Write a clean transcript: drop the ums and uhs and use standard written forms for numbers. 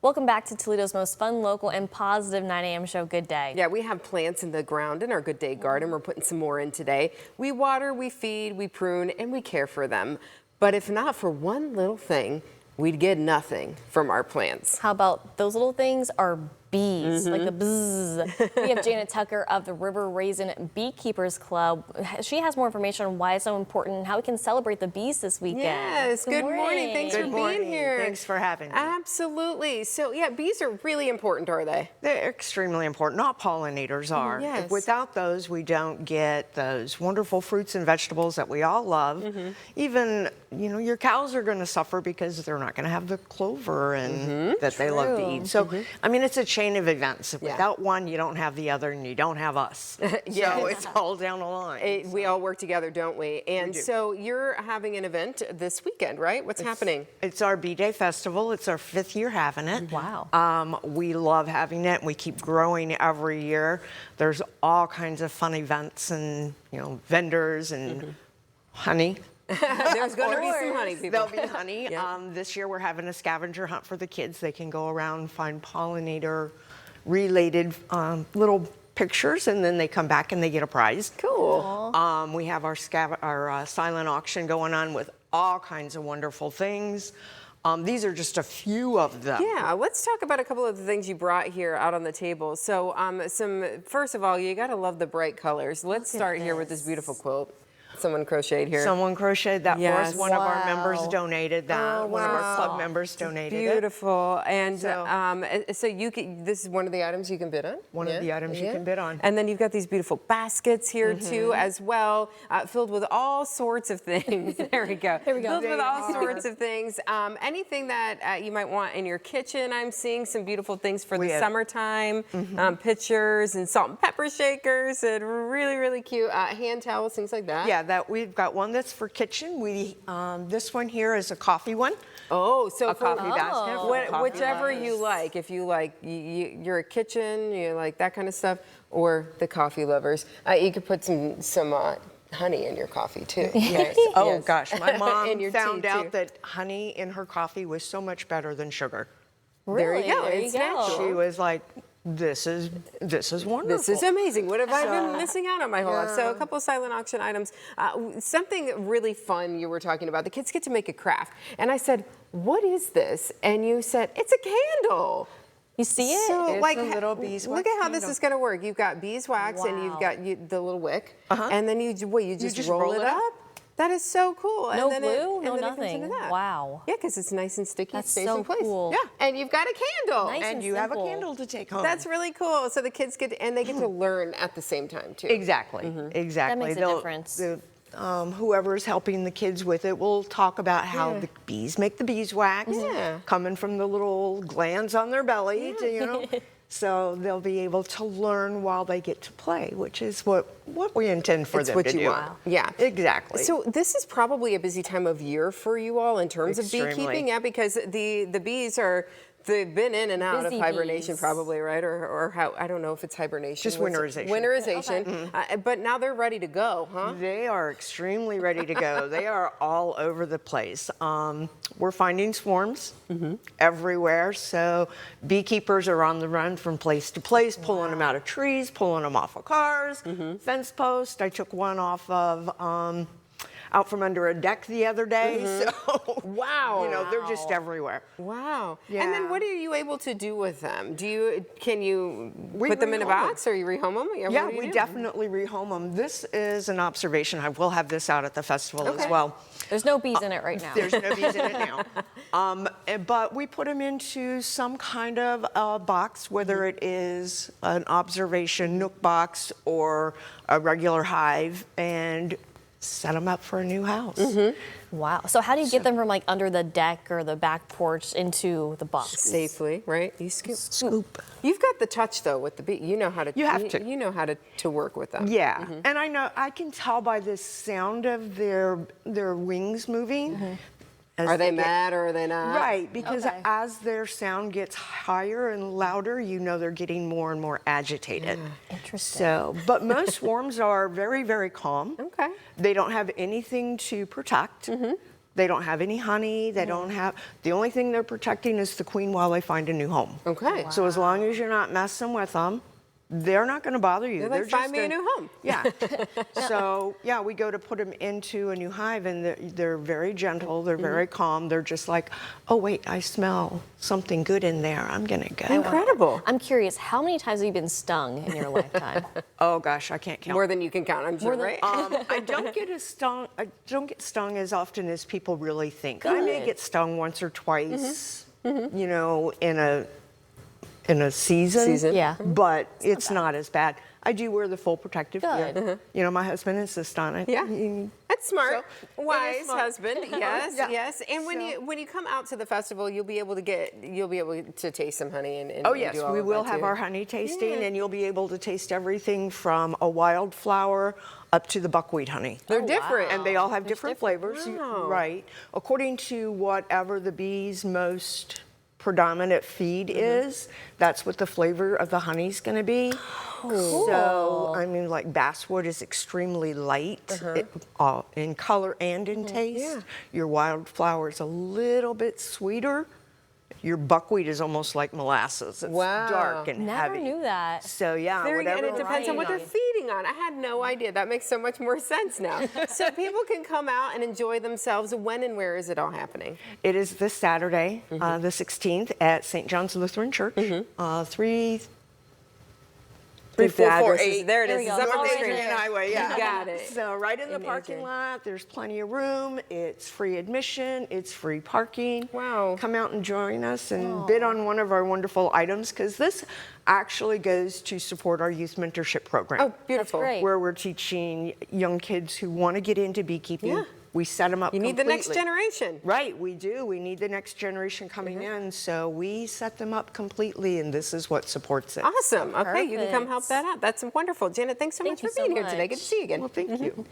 Welcome back to Toledo's most fun, local, and positive 9 a.m. show, Good Day. Yeah, we have plants in the ground in our Good Day garden. We're putting some more in today. We water, we feed, we prune, and we care for them. But if not for one little thing, we'd get nothing from our plants. How about those little things are bees, like the bzzz. We have Janet Tucker of the Raisin Beekeepers Club. She has more information on why it's so important and how we can celebrate the bees this weekend. Yes, good morning. Thanks for being here. Thanks for having me. Absolutely. So yeah, bees are really important, are they? They're extremely important. All pollinators are. Yes. Without those, we don't get those wonderful fruits and vegetables that we all love. Even, you know, your cows are going to suffer because they're not going to have the clover and that they love to eat. So, I mean, it's a chain of events. Without one, you don't have the other, and you don't have us. So it's all down the line. We all work together, don't we? And so you're having an event this weekend, right? What's happening? It's our Bee Day Festival. It's our 5th year having it. Wow. We love having it, and we keep growing every year. There's all kinds of fun events and, you know, vendors and honey. There's going to be some honey, people. There'll be honey. This year we're having a scavenger hunt for the kids. They can go around and find pollinator-related little pictures, and then they come back and they get a prize. Cool. We have our silent auction going on with all kinds of wonderful things. These are just a few of them. Yeah, let's talk about a couple of the things you brought here out on the table. So, first of all, you got to love the bright colors. Let's start here with this beautiful quilt. Someone crocheted here. Someone crocheted that for us. One of our members donated that. One of our club members donated it. Beautiful. And so you can, this is one of the items you can bid on? One of the items you can bid on. And then you've got these beautiful baskets here too as well, filled with all sorts of things. There we go. There we go. Filled with all sorts of things. Anything that you might want in your kitchen. I'm seeing some beautiful things for the summertime. Pitchers and salt and pepper shakers and really, really cute hand towels, things like that. Yeah. That we've got one that's for kitchen. This one here is a coffee one. Oh, so a coffee basket. Whichever you like. If you like, you're a kitchen, you like that kind of stuff, or the coffee lovers, you could put some honey in your coffee too. Yes. Oh gosh, my mom found out too. that honey in her coffee was so much better than sugar. Really? There you go. There It's natural. She was like, this is wonderful. This is amazing. What have I been missing out on my whole life? So a couple of silent auction items. Something really fun you were talking about. The kids get to make a craft. And I said, what is this? And you said, it's a candle. You see it? So, It's like, a little beeswax look at how this candle. is going to work. You've got beeswax and you've got the little wick. And then you just roll it up. That is so cool. No and then glue, and no then it comes nothing. into that. Wow. Yeah, because it's nice and sticky. That's Stays so in place. cool. Yeah, and you've got a candle. Nice And and you have a simple. candle to take home. That's really cool. So the kids get and they get to learn at the same time too. Exactly. Exactly. That makes a difference. Whoever's helping the kids with it will talk about how the bees make the beeswax, coming from the little glands on their belly, you know. So they'll be able to learn while they get to play, which is what we intend for them to do. Yeah, exactly. So this is probably a busy time of year for you all in terms of beekeeping, yeah, because the bees they've been in and out Busy of hibernation bees. probably, right? Or how, I don't know if it's hibernation. Just winterization. Winterization. But now they're ready to go, huh? They are extremely ready to go. They are all over the place. We're finding swarms everywhere. So beekeepers are on the run from place to place, pulling them out of trees, pulling them off of cars, fence posts. I took one off of out from under a deck the other day. So wow, you know, they're just everywhere. Wow. Yeah. And then what are you able to do with them? Can you put them in a box or you rehome them? Yeah, we definitely rehome them. This is an observation. I will have this out at the festival as well. There's no bees in it right now. There's no bees in it now. But we put them into some kind of box, whether it is an observation nook box or a regular hive, and set them up for a new house. Wow. So how do you get them from like under the deck or the back porch into the box? Safely, right? You Scoop. You've got the touch though with the bee. You know how to. You have to. You know how to work with them. Yeah, and I can tell by the sound of their wings moving. Are they mad or are they not? Right, because as their sound gets higher and louder, you know they're getting more and more agitated. Interesting. So, but most swarms are very, very calm. Okay. They don't have anything to protect. They don't have any honey. They don't have, the only thing they're protecting is the queen while they find a new home. Okay. So as long as you're not messing with them, they're not going to bother you. They're like, find me a new home. Yeah. So, yeah, we go to put them into a new hive, and they're very gentle. They're very calm. They're just like, oh, wait, I smell something good in there. I'm going to go. Incredible. I'm curious, how many times have you been stung in your lifetime? Oh, gosh, I can't count. More than you can count, I'm sure, right? I don't get stung as often as people really think. I may get stung once or twice, you know, in a season. Yeah. But it's not as bad. I do wear the full protective gear. Good. You know, my husband insists on it. Yeah. That's smart. So, Wise smart. husband. Yes, Yeah. yes. And when you come out to the festival, you'll be able to taste some honey and Oh and yes, do all we of will that have too. our honey tasting, and you'll be able to taste everything from a wildflower up to the buckwheat honey. They're different. And they all have different flavors, Wow. right? According to whatever the bee's most predominant feed is, that's what the flavor of the honey's going to be. So, I mean, like basswood is extremely light in color and in taste. Your wildflower is a little bit sweeter. Your buckwheat is almost like molasses. It's Wow. dark and Never heavy. knew that. So yeah, And whatever. it depends on what they're variety. feeding on. I had no idea. That makes so much more sense now. So people can come out and enjoy themselves. When and where is it all happening? It is this Saturday, the 16th, at St. John's Lutheran Church, 3448. There it There is. we It's go. up on North the Adrian street. Adrian Highway, yeah. You got it. So right in the parking lot, there's plenty of room. It's free admission. It's free parking. Wow. Come out and join us and bid on one of our wonderful items, because this actually goes to support our youth mentorship program. Oh, beautiful. great. Where we're teaching young kids who want to get into beekeeping. Yeah. We set them up You need the next completely. generation. Right, we do. We need the next generation coming in, so we set them up completely, and this is what supports it. Awesome. Okay, you can come Perfect. help that out. That's wonderful. Janet, thanks so much Thank you for being so here today. Good to much. see you again. Well, thank you.